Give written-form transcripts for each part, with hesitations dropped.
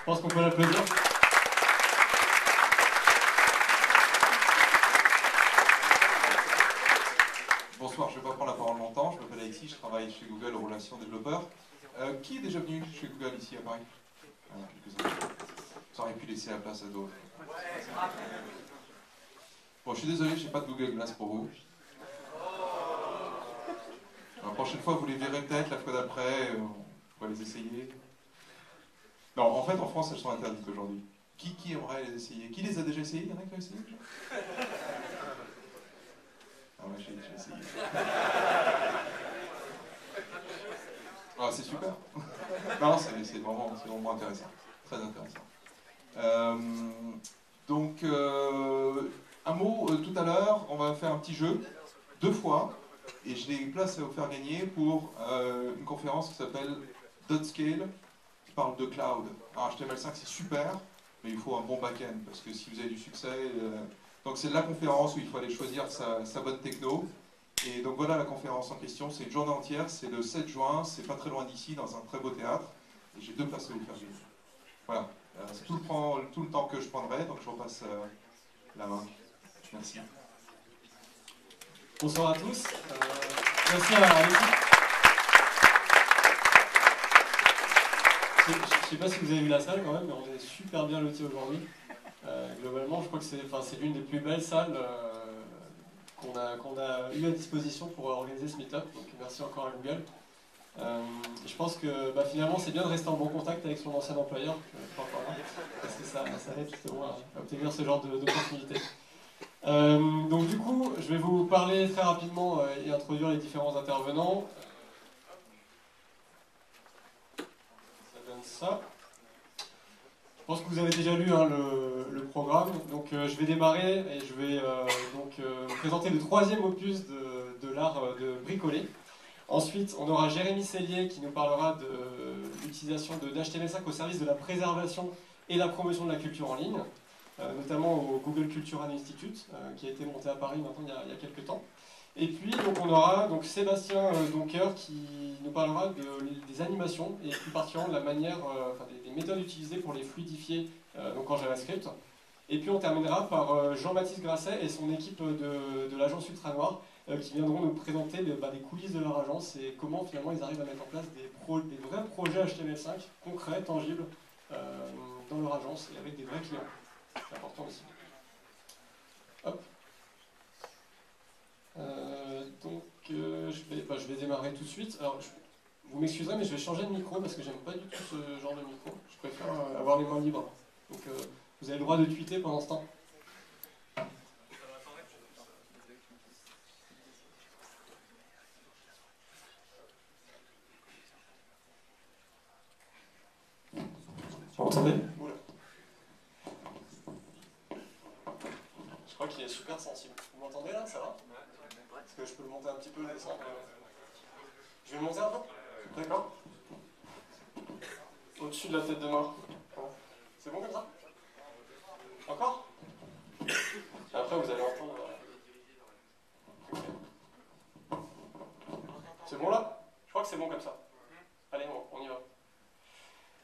Je pense qu'on peut l'applaudir. Bonsoir, je ne vais pas prendre la parole longtemps. Je m'appelle Alexis, je travaille chez Google en relations développeurs. Qui est déjà venu chez Google ici à Paris? Quelques-uns. Ça aurait pu laisser la place à d'autres. Bon, je suis désolé, je n'ai pas de Google Glass pour vous. La prochaine fois, vous les verrez peut-être, la fois d'après, on va les essayer. Non, en fait, en France, elles sont interdites aujourd'hui. Qui aimerait les essayer? Qui les a déjà essayées? Il y en a qui ont essayé? Ah ouais, j'ai déjà essayé. Ah, c'est super. Non, c'est vraiment intéressant. Très intéressant. Donc, un mot tout à l'heure, on va faire un petit jeu, 2 fois, et j'ai des places à vous faire gagner pour une conférence qui s'appelle .scale, qui parle de cloud. Alors, HTML5, c'est super, mais il faut un bon back-end, parce que si vous avez du succès... Donc c'est la conférence où il faut aller choisir sa bonne techno. Et donc voilà la conférence en question, c'est une journée entière, c'est le 7 juin, c'est pas très loin d'ici, dans un très beau théâtre. Et j'ai 2 places à vous faire gagner. Voilà, c'est tout le temps que je prendrai, donc je repasse la main. Merci. Bonsoir à tous. Merci à l'équipe. Je ne sais pas si vous avez vu la salle quand même, mais on est super bien lotis aujourd'hui. Globalement, je crois que c'est l'une des plus belles salles qu'on a eu à disposition pour organiser ce meet-up. Donc merci encore à Google. Je pense que finalement, c'est bien de rester en bon contact avec son ancien employeur, parce que ça aide justement à obtenir ce genre d'opportunités. Donc du coup, je vais vous parler très rapidement et introduire les différents intervenants. Ça donne ça. Je pense que vous avez déjà lu le programme, donc je vais démarrer et je vais vous présenter le 3e opus de l'art de bricoler. Ensuite, on aura Jérémy Sellier qui nous parlera de l'utilisation d'HTML5 au service de la préservation et la promotion de la culture en ligne, notamment au Google Cultural Institute, qui a été monté à Paris maintenant il y a quelques temps. Et puis donc, on aura Sébastien Donker qui nous parlera des animations et plus particulièrement de la manière, des méthodes utilisées pour les fluidifier en JavaScript. Et puis on terminera par Jean-Baptiste Grasset et son équipe de l'agence Ultranoir qui viendront nous présenter des coulisses de leur agence et comment finalement ils arrivent à mettre en place des vrais projets HTML5 concrets, tangibles dans leur agence et avec des vrais clients. C'est important aussi. Hop. Je vais démarrer tout de suite. Alors, vous m'excuserez, mais je vais changer de micro parce que j'aime pas du tout ce genre de micro. Je préfère avoir les mains libres. Donc, vous avez le droit de tweeter pendant ce temps. Vous m'entendez? Je crois qu'il est super sensible. Vous m'entendez là? Ça va? Est-ce que je peux le monter un petit peu, le descendre? Je vais le monter un peu? D'accord. Au-dessus de la tête de mort. C'est bon comme ça? Encore? Après vous allez entendre... C'est bon là? Je crois que c'est bon comme ça. Allez, on y va.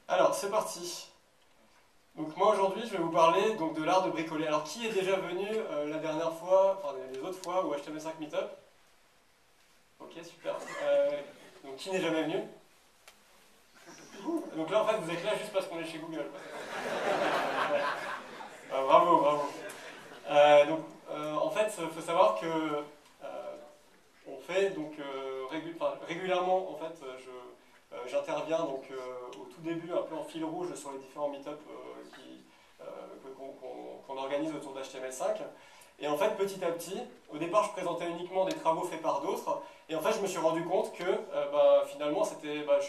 Alors, c'est parti. Donc moi aujourd'hui je vais vous parler de l'art de bricoler. Alors qui est déjà venu la dernière fois, enfin les autres fois au HTML5 Meetup? Ok, super. Donc qui n'est jamais venu? Donc là en fait vous êtes là juste parce qu'on est chez Google. Bravo, bravo. En fait il faut savoir que on fait régulièrement en fait j'interviens au tout début un peu en fil rouge sur les différents meet-up qu'on organise autour d'HTML5. Et en fait, petit à petit, au départ, je présentais uniquement des travaux faits par d'autres. Et en fait, je me suis rendu compte que finalement,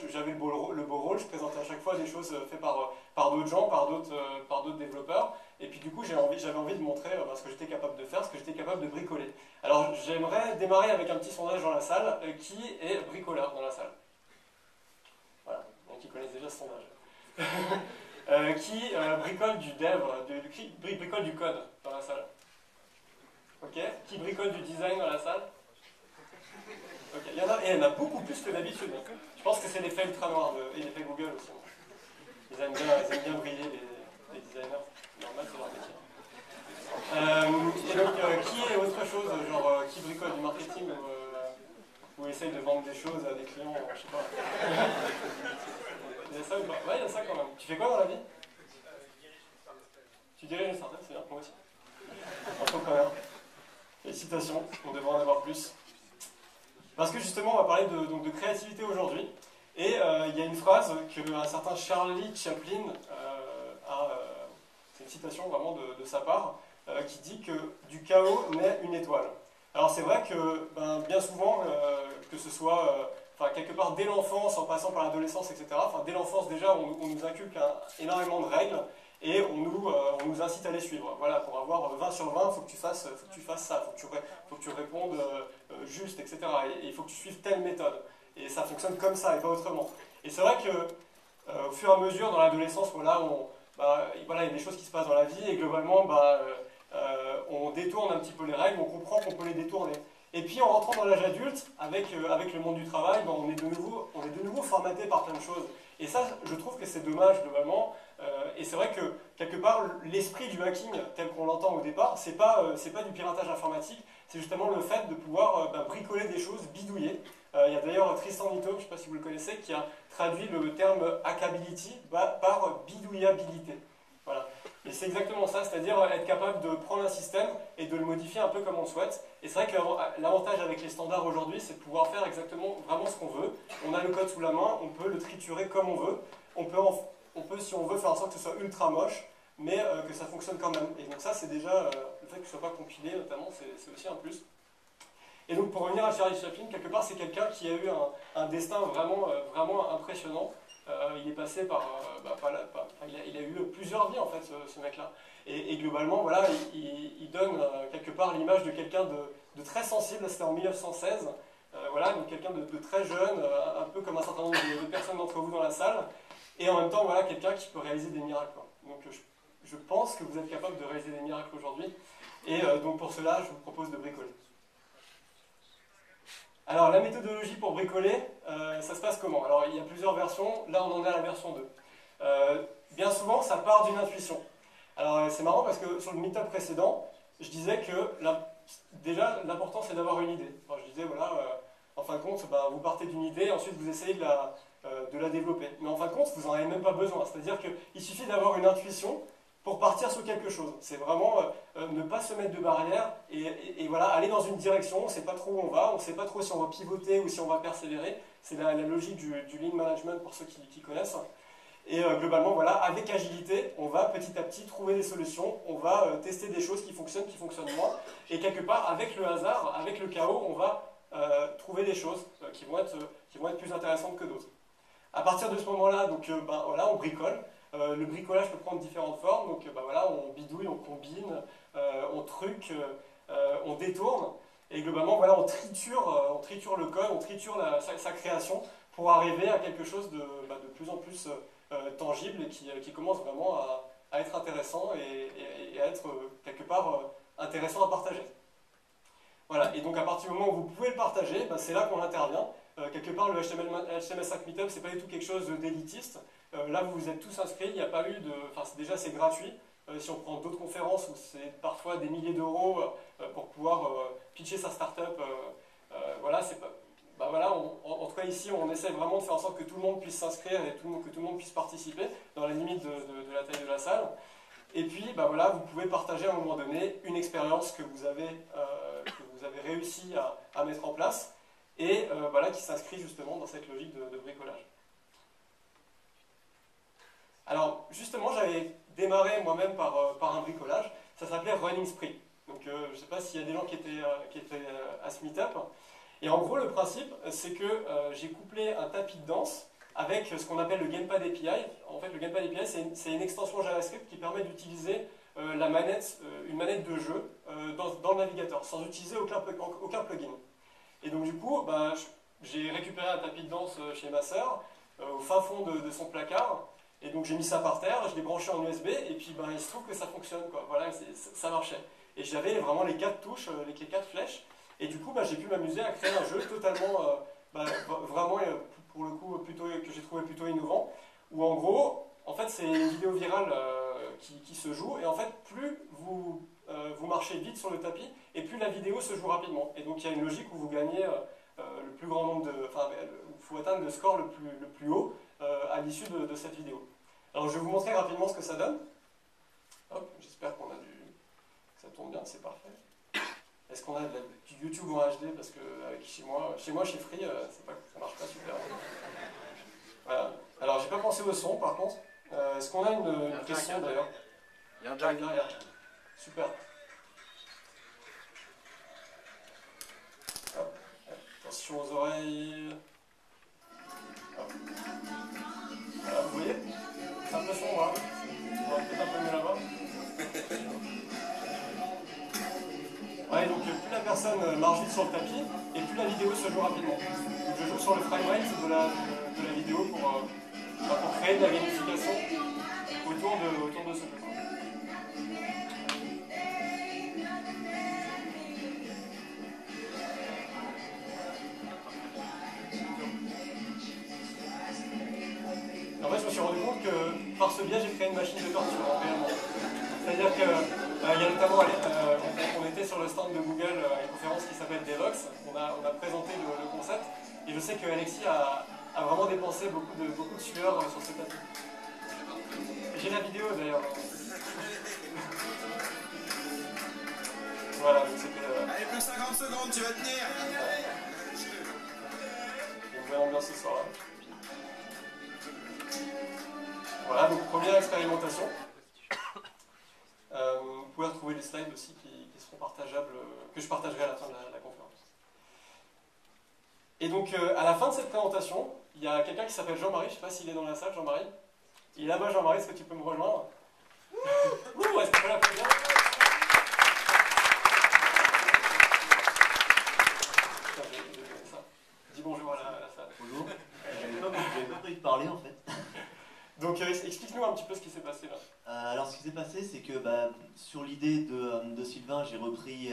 j'avais le beau rôle. Je présentais à chaque fois des choses faites par d'autres gens, par d'autres développeurs. Et puis du coup, j'avais envie de montrer ce que j'étais capable de faire, ce que j'étais capable de bricoler. Alors, j'aimerais démarrer avec un petit sondage dans la salle. Qui est bricoleur dans la salle? Voilà, donc ils connaissent déjà ce sondage. Qui bricole du dev, qui bricole du code dans la salle? Ok. Qui bricole du design dans la salle? Ok. Il y en a beaucoup plus que d'habitude. Je pense que c'est l'effet Ultranoir et l'effet Google aussi. Ils aiment bien briller. fais quoi dans la vie? Tu diriges une startup, c'est bien, moi aussi. Entrepreneur. Félicitations, on devrait en avoir plus. Parce que justement, on va parler donc de créativité aujourd'hui. Et il y a une phrase qu'un certain Charlie Chaplin c'est une citation vraiment de sa part, qui dit que du chaos naît une étoile. Alors c'est vrai que bien souvent, que ce soit quelque part dès l'enfance, en passant par l'adolescence, etc., dès l'enfance déjà, on nous inculque énormément de règles et on nous incite à les suivre. Voilà, pour avoir 20 sur 20, il faut que tu fasses ça, faut que tu répondes juste, etc. Et il faut que tu suives telle méthode. Et ça fonctionne comme ça et pas autrement. Et c'est vrai que au fur et à mesure, dans l'adolescence, voilà, il y a des choses qui se passent dans la vie et globalement, on détourne un petit peu les règles, on comprend qu'on peut les détourner. Et puis en rentrant dans l'âge adulte, avec le monde du travail, on est de nouveau formaté par plein de choses. Et ça, je trouve que c'est dommage globalement. Et c'est vrai que quelque part, l'esprit du hacking, tel qu'on l'entend au départ, c'est pas du piratage informatique, c'est justement le fait de pouvoir bricoler des choses, bidouiller. Il y a d'ailleurs Tristan Nitto, je ne sais pas si vous le connaissez, qui a traduit le terme hackability par bidouillabilité. Voilà. Et c'est exactement ça, c'est-à-dire être capable de prendre un système et de le modifier un peu comme on le souhaite. Et c'est vrai que l'avantage avec les standards aujourd'hui, c'est de pouvoir faire exactement vraiment ce qu'on veut. On a le code sous la main, on peut le triturer comme on veut. On peut, si on veut, faire en sorte que ce soit ultra moche, mais que ça fonctionne quand même. Et donc ça, c'est déjà, le fait que ce ne soit pas compilé, notamment, c'est aussi un plus. Et donc pour revenir à Charlie Chaplin, quelque part, c'est quelqu'un qui a eu un destin vraiment impressionnant. Il est passé il a eu plusieurs vies en fait, ce mec-là. Et globalement, voilà, il donne quelque part l'image de quelqu'un de très sensible. C'était en 1916. Voilà, donc quelqu'un de très jeune, un peu comme un certain nombre de personnes d'entre vous dans la salle. Et en même temps, voilà, quelqu'un qui peut réaliser des miracles, quoi. Donc je pense que vous êtes capable de réaliser des miracles aujourd'hui. Et donc pour cela, je vous propose de bricoler. Alors la méthodologie pour bricoler, ça se passe comment? Alors il y a plusieurs versions, là on en est à la version 2. Bien souvent ça part d'une intuition. Alors c'est marrant parce que sur le meetup précédent, je disais que déjà l'important c'est d'avoir une idée. Alors, je disais voilà, en fin de compte, vous partez d'une idée, ensuite vous essayez de la développer. Mais en fin de compte, vous n'en avez même pas besoin. C'est-à-dire qu'il suffit d'avoir une intuition pour partir sur quelque chose. C'est vraiment ne pas se mettre de barrière et voilà, aller dans une direction, on ne sait pas trop où on va, on ne sait pas trop si on va pivoter ou si on va persévérer. C'est la logique du lean management pour ceux qui connaissent. Et globalement, voilà, avec agilité, on va petit à petit trouver des solutions, on va tester des choses qui fonctionnent moins. Et quelque part, avec le hasard, avec le chaos, on va trouver des choses qui vont être plus intéressantes que d'autres. À partir de ce moment-là, donc, voilà, on bricole. Le bricolage peut prendre différentes formes, donc voilà, on bidouille, on combine, on truque, on détourne, et globalement voilà, on triture le code, on triture sa création pour arriver à quelque chose de plus en plus tangible et qui commence vraiment à être intéressant et à être quelque part intéressant à partager. Voilà, et donc à partir du moment où vous pouvez le partager, c'est là qu'on intervient. Quelque part, le HTML5 Meetup, c'est pas du tout quelque chose d'élitiste. Là, vous vous êtes tous inscrits, il n'y a pas eu de... déjà, c'est gratuit. Si on prend d'autres conférences où c'est parfois des milliers d'euros pour pouvoir pitcher sa startup, voilà, c'est pas... voilà, en tout cas, ici, on essaie vraiment de faire en sorte que tout le monde puisse s'inscrire et que tout le monde puisse participer dans la limite de la taille de la salle. Et puis, voilà, vous pouvez partager à un moment donné une expérience que vous avez réussi à mettre en place et voilà, qui s'inscrit justement dans cette logique de bricolage. Alors, justement, j'avais démarré moi-même par un bricolage. Ça s'appelait Running Spree. Donc, je ne sais pas s'il y a des gens qui étaient à ce meetup. Et en gros, le principe, c'est que j'ai couplé un tapis de danse avec ce qu'on appelle le Gamepad API. En fait, le Gamepad API, c'est une extension JavaScript qui permet d'utiliser une manette de jeu dans le navigateur, sans utiliser aucun plugin. Et donc, du coup, j'ai récupéré un tapis de danse chez ma sœur, au fin fond de son placard. Et donc j'ai mis ça par terre, je l'ai branché en USB, et puis il se trouve que ça fonctionne, quoi. Voilà, ça marchait. Et j'avais vraiment les 4 touches, les 4 flèches, et du coup j'ai pu m'amuser à créer un jeu totalement, vraiment pour le coup, que j'ai trouvé plutôt innovant, où en gros, en fait c'est une vidéo virale qui se joue, et en fait plus vous marchez vite sur le tapis, et plus la vidéo se joue rapidement. Et donc il y a une logique où vous gagnez le plus grand nombre il faut atteindre le score le plus haut à l'issue de cette vidéo. Alors je vais vous montrer rapidement ce que ça donne. Hop, j'espère qu'on a que ça tourne bien, c'est parfait. Est-ce qu'on a du YouTube en HD? Parce que chez moi, chez Free, ça marche pas super. Voilà. Alors j'ai pas pensé au son par contre. Est-ce qu'on a une prise son d'ailleurs? Il y a un jack. Super. Hop. Attention aux oreilles. Hop. Voilà, vous voyez? C'est un peu sombre, hein? On va peut-être un peu mieux là-bas. Ouais, donc plus la personne marche vite sur le tapis, et plus la vidéo se joue rapidement. Donc je joue sur le framerate de la vidéo pour créer de la gamification autour de ce jeu. En fait, je me suis rendu compte que par ce biais, j'ai créé une machine de torture, réellement. C'est-à-dire qu'il y a notamment, on était sur le stand de Google à une conférence qui s'appelle Devox, on a présenté le concept, et je sais que Alexis a vraiment dépensé beaucoup de sueur sur ce tapis. J'ai la vidéo d'ailleurs. Voilà, donc c'était... Allez, plus 50 secondes, tu vas tenir. Il y a une bonne ambiance ce soir-là. Voilà, donc première expérimentation. Vous pouvez retrouver les slides aussi qui seront partageables, que je partagerai à la fin de la conférence. Et donc à la fin de cette présentation, il y a quelqu'un qui s'appelle Jean-Marie, je ne sais pas s'il est dans la salle, Jean-Marie. Il est là-bas, Jean-Marie, est-ce que tu peux me rejoindre? Ouh, est-ce qu'on peut l'applaudir? Dis bonjour à la salle. Bonjour. J'avais pas prévu de parler en fait. Donc explique-nous un petit peu ce qui s'est passé là. Alors ce qui s'est passé, c'est que sur l'idée de Sylvain, j'ai repris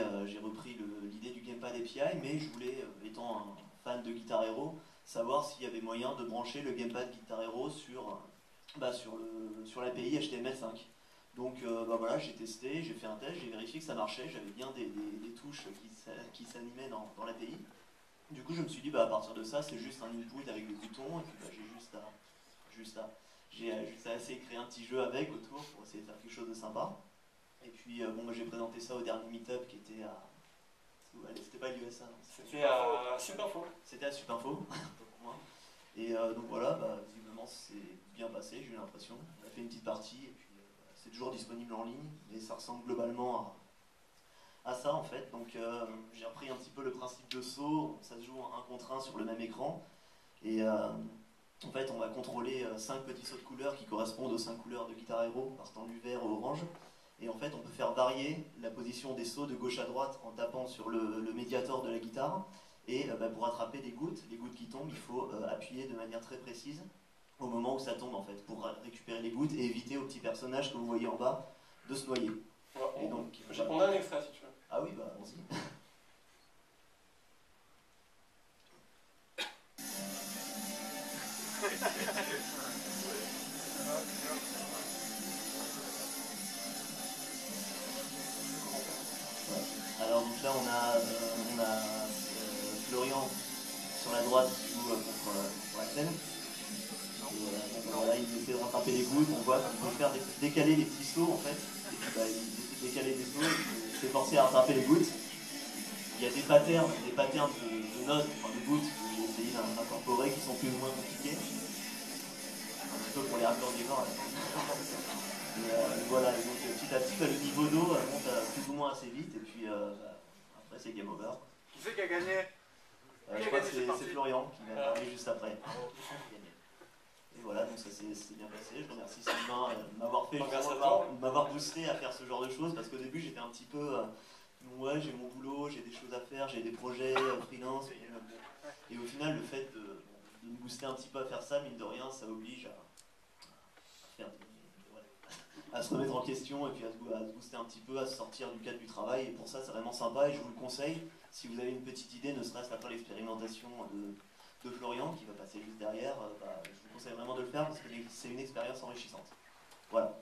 l'idée du Gamepad API, mais je voulais, étant un fan de Guitar Hero, savoir s'il y avait moyen de brancher le Gamepad Guitar Hero sur l'API HTML5. Donc voilà, j'ai testé, j'ai fait un test, j'ai vérifié que ça marchait, j'avais bien des touches qui s'animaient dans l'API. Du coup je me suis dit à partir de ça, c'est juste un input avec des boutons, et puis j'ai juste à essayer de créer un petit jeu avec autour pour essayer de faire quelque chose de sympa. Et puis j'ai présenté ça au dernier meet-up qui était à... C'était pas l'USA, c'était à Supinfo. C'était à Supinfo. Et donc voilà, visiblement c'est bien passé, j'ai eu l'impression. On a fait une petite partie et puis c'est toujours disponible en ligne, mais ça ressemble globalement à ça en fait. Donc j'ai repris un petit peu le principe de saut, ça se joue en 1 contre 1 sur le même écran. Et en fait on va contrôler 5 petits sauts de couleurs qui correspondent aux 5 couleurs de Guitar Hero, partant du vert au orange. Et en fait on peut faire varier la position des sauts de gauche à droite en tapant sur le médiator de la guitare. Et pour attraper les gouttes qui tombent, il faut appuyer de manière très précise au moment où ça tombe en fait, pour récupérer les gouttes et éviter au petit personnage que vous voyez en bas de se noyer. Et donc, on a un extrait si tu veux. Ah oui, allons-y. Alors donc là on a Florian sur la droite qui joue contre Axel. Voilà, il essaie de rattraper les gouttes, on voit qu'il peut faire décaler les petits sauts en fait, et puis il décaler les sauts, il s'efforcer à rattraper les gouttes. Il y a des patterns de notes, de gouttes que j'ai essayé d'incorporer qui sont plus ou moins compliqués. Un petit peu pour les raccords. Voilà, et donc petit à petit le niveau d'eau monte plus ou moins assez vite, et puis après c'est game over. Qui c'est qui a gagné? Je crois que c'est Florian qui va parler juste après. Et voilà, donc ça s'est bien passé. Je remercie Sylvain de m'avoir boosté à faire ce genre de choses, parce qu'au début j'étais un petit peu ouais, j'ai mon boulot, j'ai des choses à faire, j'ai des projets freelance, et au final le fait de me booster un petit peu à faire ça, mine de rien, ça oblige à se remettre en question et puis à se booster un petit peu, à se sortir du cadre du travail, et pour ça c'est vraiment sympa et je vous le conseille. Si vous avez une petite idée, ne serait-ce qu'après l'expérimentation de Florian qui va passer juste derrière, je vous conseille vraiment de le faire parce que c'est une expérience enrichissante. Voilà.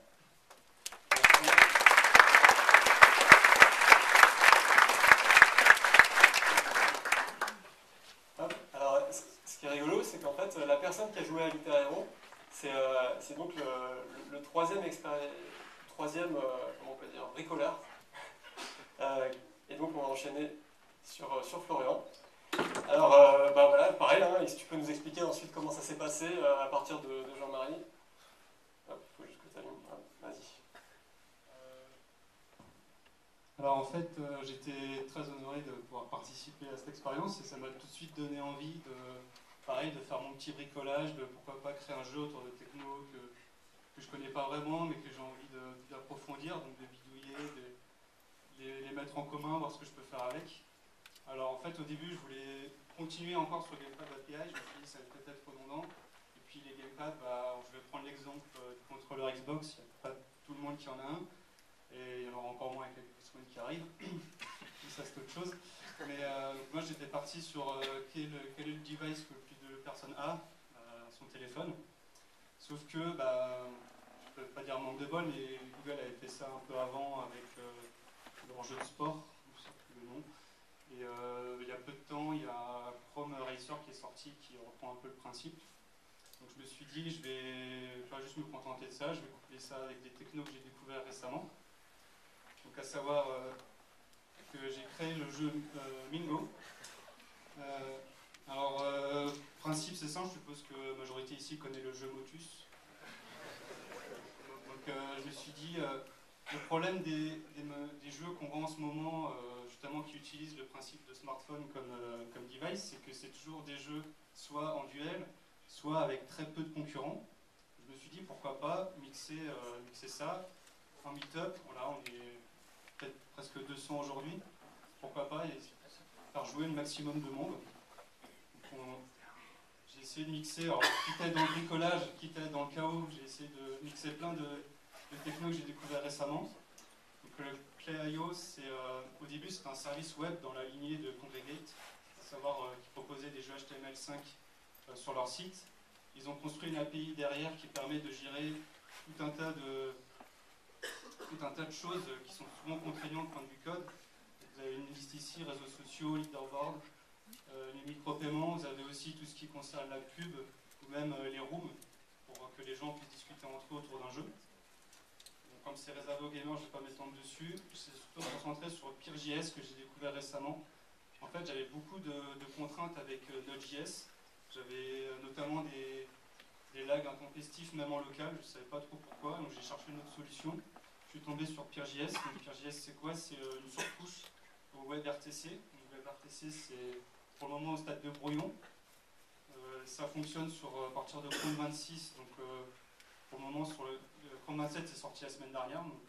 Alors, ce qui est rigolo, c'est qu'en fait, la personne qui a joué à Guitar Hero, c'est donc le troisième, comment on peut dire, bricoleur. Et donc on va enchaîner sur Florian. Alors bah voilà, pareil, hein, et si tu peux nous expliquer ensuite comment ça s'est passé à partir de Jean-Marie. Hop, il faut juste que tu allumes. Vas-y. Alors en fait, j'étais très honoré de pouvoir participer à cette expérience et ça m'a tout de suite donné envie de faire mon petit bricolage, de pourquoi pas créer un jeu autour de techno que je connais pas vraiment mais que j'ai envie d'approfondir, donc de bidouiller, les mettre en commun, voir ce que je peux faire avec. Alors en fait au début je voulais continuer encore sur Gamepad API, je me suis dit ça va peut-être être redondant. Et puis les Gamepads, je vais prendre l'exemple du contrôleur Xbox, il n'y a pas tout le monde qui en a un. Et il y en aura encore moins avec les semaines qui arrivent. Ça c'est autre chose. Mais moi j'étais parti sur quel est le device que le plus de personnes a, son téléphone. Sauf que, je ne peux pas dire manque de bol, mais Google avait fait ça un peu avant avec leur jeu de sport, je ne sais plus le nom. Et il y a peu de temps, il y a Chrome Racer qui est sorti, qui reprend un peu le principe. Donc je me suis dit, je vais pas juste me contenter de ça, je vais coupler ça avec des technos que j'ai découverts récemment. Donc à savoir que j'ai créé le jeu Mingo. Le principe c'est simple, je suppose que la majorité ici connaît le jeu Motus. Donc je me suis dit, le problème des jeux qu'on voit en ce moment, justement qui utilisent le principe de smartphone comme device, c'est que c'est toujours des jeux soit en duel, soit avec très peu de concurrents. Je me suis dit pourquoi pas mixer ça en meet-up. Voilà, on est peut-être presque 200 aujourd'hui. Pourquoi pas faire jouer le maximum de monde. J'ai essayé de mixer, alors, quitte à être dans le bricolage, quitte à être dans le chaos, j'ai essayé de mixer plein de technos que j'ai découvert récemment. Donc le Play.io, au début c'était un service web dans la lignée de Congregate, à savoir qui proposait des jeux HTML5 sur leur site. Ils ont construit une API derrière qui permet de gérer tout un tas de choses qui sont souvent contraignantes du point de vue code. Vous avez une liste ici, réseaux sociaux, leaderboard, les micro-paiements, vous avez aussi tout ce qui concerne la pub, ou même les rooms, pour que les gens puissent discuter entre eux autour d'un jeu. Donc, comme c'est réservé aux gamers, je ne vais pas m'étendre dessus. Je suis surtout concentré sur PureJS que j'ai découvert récemment. En fait, j'avais beaucoup de contraintes avec Node.js. J'avais notamment des lags intempestifs, même en local, je ne savais pas trop pourquoi, donc j'ai cherché une autre solution. Je suis tombé sur PureJS. Donc PureJS, c'est quoi? C'est une surcouche au WebRTC. Donc WebRTC, c'est pour le moment au stade de brouillon. Ça fonctionne à partir de Chrome 26. Donc pour le moment, sur le Chrome 27, c'est sorti la semaine dernière. Donc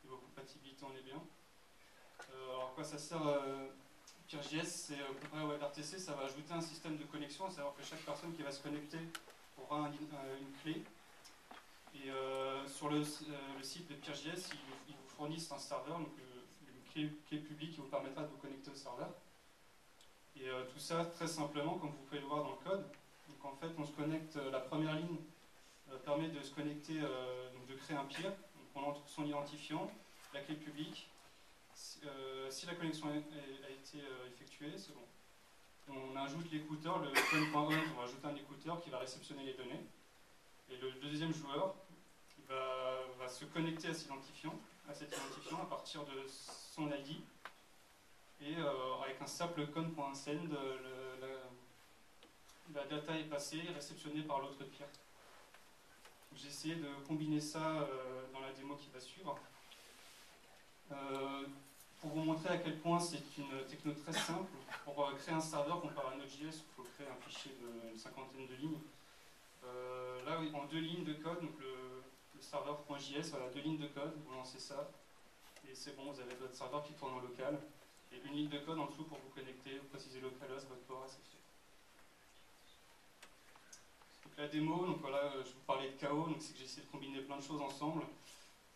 niveau compatibilité, on est bien. Alors à quoi ça sert PureJS? C'est comparé au WebRTC, ça va ajouter un système de connexion, à savoir que chaque personne qui va se connecter aura une clé. Et sur le site de PureJS, ils vous fournissent un serveur, donc une clé publique qui vous permettra de vous connecter au serveur. Et tout ça très simplement, comme vous pouvez le voir dans le code. Donc en fait, on se connecte, la première ligne permet de se connecter, donc de créer un peer. Donc on entre son identifiant, la clé publique. Si la connexion a été effectuée, c'est bon. On ajoute l'écouteur, le phone.on, on va ajouter un écouteur qui va réceptionner les données. Et le deuxième joueur va se connecter à cet identifiant à partir de son ID. Et avec un simple con.send, la data est passée, réceptionnée par l'autre peer. J'ai essayé de combiner ça dans la démo qui va suivre. Pour vous montrer à quel point c'est une techno très simple, pour créer un serveur comparé à Node.js, il faut créer un fichier d'une cinquantaine de lignes. Là, oui, en 2 lignes de code, donc le serveur.js, voilà, 2 lignes de code, vous lancez ça, et c'est bon, vous avez votre serveur qui tourne en local, et une ligne de code en dessous pour vous connecter, vous précisez localhost, votre port, c'est fait. Donc la démo, donc voilà, je vous parlais de chaos, donc c'est que j'ai essayé de combiner plein de choses ensemble.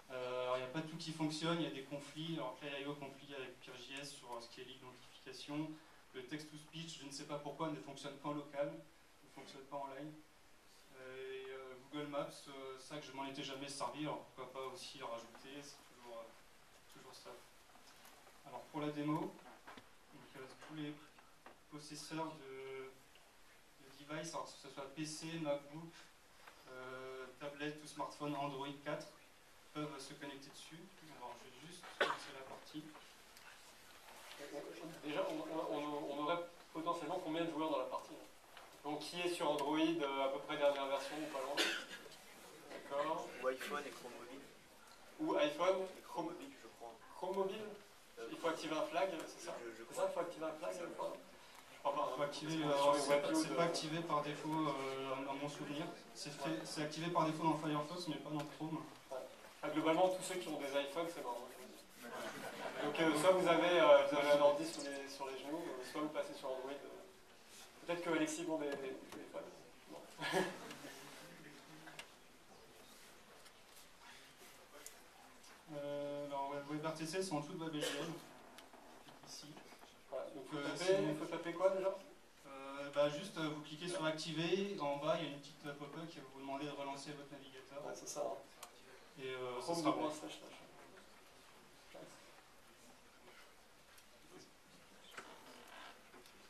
Alors il n'y a pas tout qui fonctionne, il y a des conflits. Alors Play.io conflit avec PureJS sur ce qui est l'identification. Le text-to-speech, je ne sais pas pourquoi, ne fonctionne qu'en local, ne fonctionne pas en ligne. Et Google Maps, ça que je m'en étais jamais servi, alors pourquoi pas aussi rajouter, c'est toujours ça. Alors pour la démo, donc, tous les possesseurs de device, alors que ce soit PC, MacBook, tablette ou smartphone Android 4 peuvent se connecter dessus. Alors je vais juste lancer la partie. Déjà, on aurait potentiellement combien de joueurs dans la partie? Donc qui est sur Android à peu près dernière version ou pas loin? D'accord. Ou iPhone et Chrome mobile. Ou iPhone, Chrome mobile, je crois. Chrome mobile? Il faut activer un flag, c'est ça? C'est ça, il faut activer un flag? Je crois pas. Faut activer, c'est pas activé par défaut dans mon souvenir. C'est activé par défaut dans Firefox mais pas dans Chrome. Globalement, tous ceux qui ont des iPhones, c'est marrant. Donc soit vous avez un ordi sur les genoux, soit vous passez sur Android. Peut-être que Alexis vend des téléphones. Non. Alors WebRTC c'est en dessous de WebGL. Ici. Voilà, donc il faut taper quoi déjà? Juste vous cliquez sur activer, en bas il y a une petite pop-up qui va vous demander de relancer votre navigateur. Ouais, c'est ça. Hein. Et ça sera bon.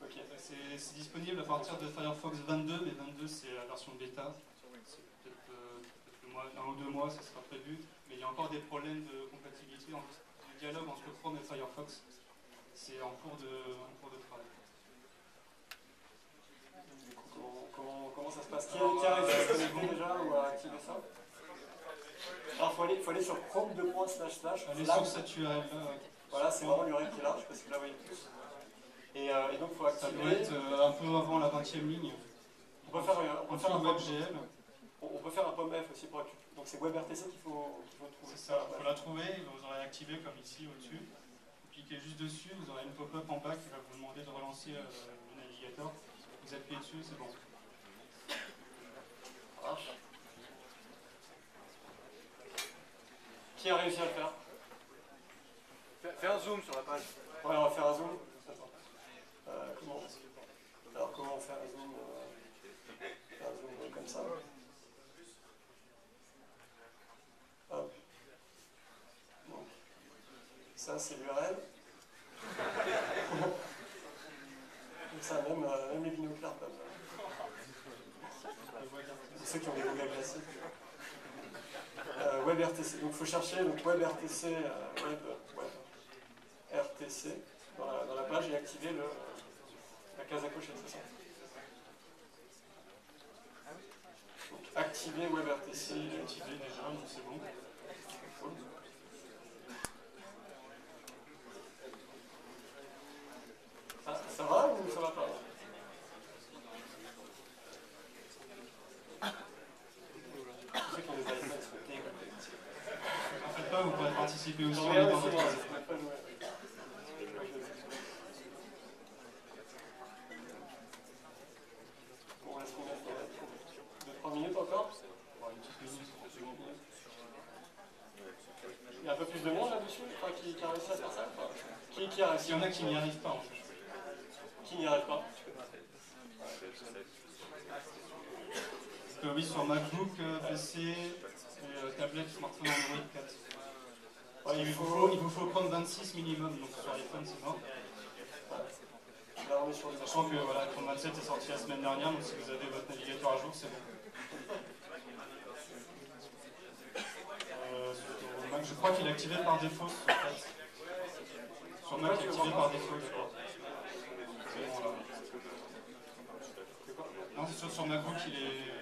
Okay. C'est disponible à partir de Firefox 22, mais 22 c'est la version bêta. C'est peut-être un ou 2 mois, ça sera prévu. Mais il y a encore des problèmes de compatibilité, de dialogue entre Chrome et Firefox. C'est en cours de travail. Du coup, comment ça se passe? Qui a réussi à se connecter déjà ou à activer ça? Alors il faut aller sur chrome // Allez sur cette URL là. Voilà, c'est vraiment l'URL qui est large parce que là vous voyez tous. Et donc il faut activer. Ça doit être un peu avant la 20e ligne. On peut faire un WebGL. On peut faire un POM-F aussi pour activer. Donc c'est WebRTC qu'il faut trouver. C'est ça, il faut la trouver, vous aurez activé comme ici au-dessus. Vous cliquez juste dessus, vous aurez une pop-up en bas qui va vous demander de relancer le navigateur. Vous appuyez dessus, c'est bon. Ça marche. Qui a réussi à le faire? Fais un zoom sur la page. Ouais, on va faire un zoom. Comment on fait un zoom? Comme ça. Hop. Donc, ça c'est l'URL. Donc ça, même les binoculaires peuvent. Ceux qui ont des Google classiques. WebRTC. Donc il faut chercher WebRTC, WebRTC dans la page et activer la case à cocher, c'est ça. Donc activer WebRTC. Il est activé déjà, donc c'est bon. Cool. Ça va ou ça va pas? Ceux qui ont des iPhones sont terribles. En fait pas, vous pourrez participer aussi J'en en ai un étant aussi, votre moi, réseau. je ne pas jouer. Bon, est-ce qu'on a 2-3 minutes encore? Il y a un peu plus de monde là-dessus, enfin, qui a réussi à faire ça? Enfin, qui a réussi? Il y en a qui n'y arrivent pas en fait. Qui n'y arrive pas? Oui, sur MacBook, PC, et, tablette, smartphone, Android 4. Ouais, il vous faut prendre 26 minimum, donc sur iPhone c'est mort. Là, on est sur les Sachant que voilà, Chrome 27 est sorti la semaine dernière, donc si vous avez votre navigateur à jour, c'est bon. Sur Mac, je crois qu'il est activé par défaut. Sur Mac, il est activé par défaut, je crois. C'est bon, là. Non, c'est sur MacBook, il est